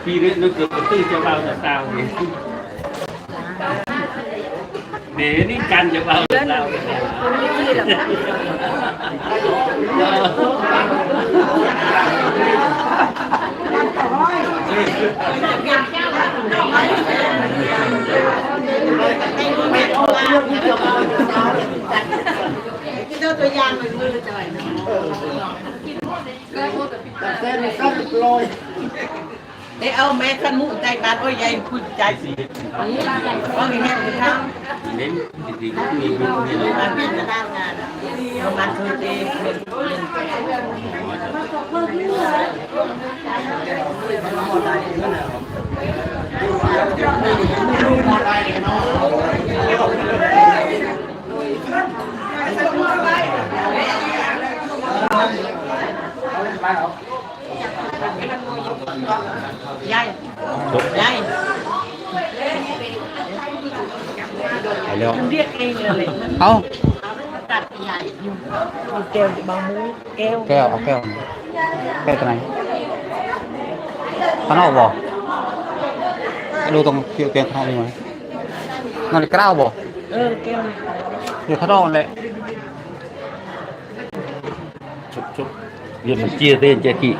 ปีนี้นึกเกิดตื้อจะเบาแต่ตาวเนี่ยนี่กันจะเบาแต่ตาวตัวอย่างมันมือจ่อยนะเดี๋ยวเอาแม่ขันมุใจการโอ้ยยายพูดใจสิว่ามีแม่ไปทำ đến thì cũng nhiều ngườiมันเป็นกระด้างงานมันคือเองยายยายเรียกเองเลย เอา ตัดใหญ่อยู่แก้วบางมูแก้ว แก้วเอาแก้วแก้วตัวไหนข้างนอกบ่ดูตรงเตียงข้างนอกมีไหมนั่นกล้าวบ่ แก้ว อยู่ข้างนอกเลย chụp chụp việc mình chia tên cho chị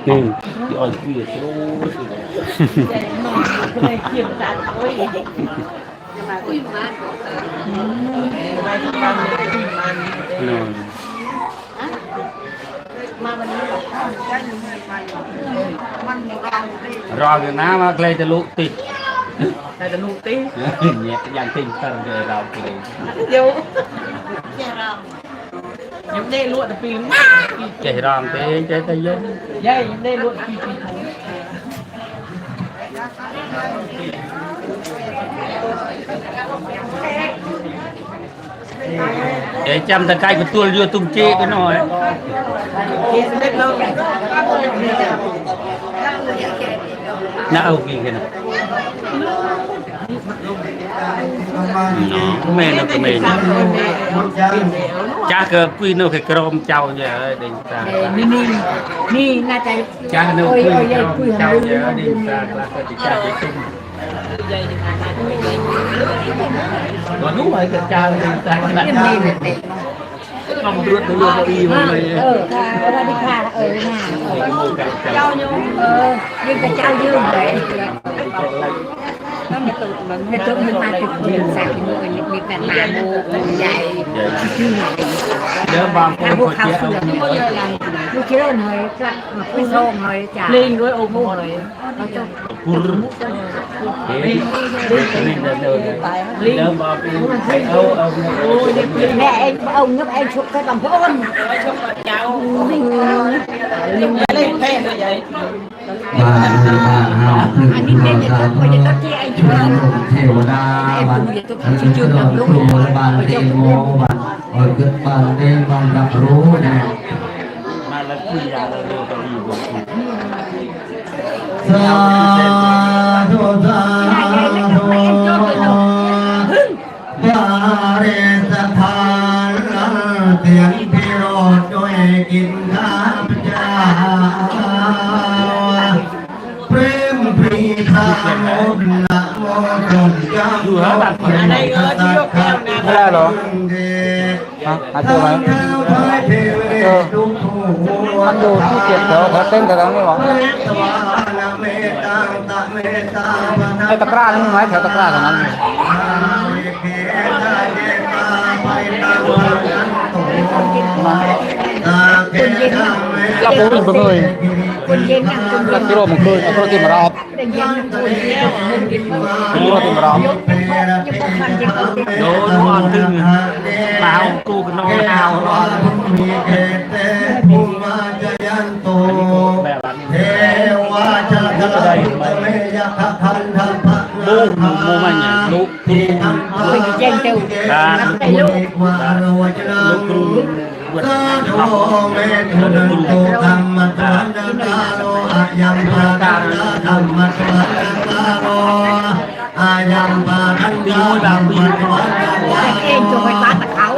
nhưng chị ơi chia số เลยเขียนตัดโอ้ยคุยมันไปทำมันคุยมันมาวันนี้มัน rồi Việt Nam mà lấy cho lũ tịt แต่จะลูกตี nhẹ dàn tinh thần để làm cái เดี๋ยวยังได้ลวดปี chạy ram thế chạy tay dân ยัยยังได้ลวดปี để chăm tay của tôi vô tung chê cái nồi เขียนได้เลย nó âu kỳ cái này nó mê nó cái mê cha cơ quy nó cái crom trâu giờ đình ta นี่น่าจะ cha nó quy crom trâu giờ đình ta là cái cha cái tung còn đúng rồi cái cha đình ta là không rút được luôn đi mà mày ค่ะสวัสดีค่ะเจ้าโยมยืนกับเจ้ายืนเลยnó mới tụt mình mà tụt mình sạc ngườiมีแต่มาโมใหญ่ชื่อไหน nhớ bao ถ้าพวกเขาเสือที่เขาเยอะอะไรลูกเชื่อหน่อยก็ผู้โซ่หน่อยจ้ะลิงด้วยโอ้โหเลยเราจะ nhớ bao cái âu mẹ anh ông giúp anh chụp cái tầm hôn lên phe rồi vậy มาดูมาเฮาคือเราสามารถเทวดาบัดชื่อเราครูบานเตโมบัดเกิดบานเตบานรับรู้นะ mà là quy ra là đều có gì của สาธุสาธุบาเรสถานเตียนพิโรธด้วยกินข้าพเจ้าเปรมปรีพาโมนะโมจงจำอยู่ฮะแบบไหนเออที่ยกแก้วนะ ไม่ได้เหรอฮะหาเจอไหมมันดูที่เจ็บแถวเขาเต้นแต่ตรงนี้หรอไอ้ตะกร้านี่ไหมแถวตะกร้าตรงนั้นเราปูนไปเลยเราที่เรามันเคยเราที่มารับเราที่มารับ đồ ngon từ bao cu cái nồi nào nó mẹ bạn mua mà nhỉ lúc mình chen tiêu lúc em cho phải phá tạc khẩu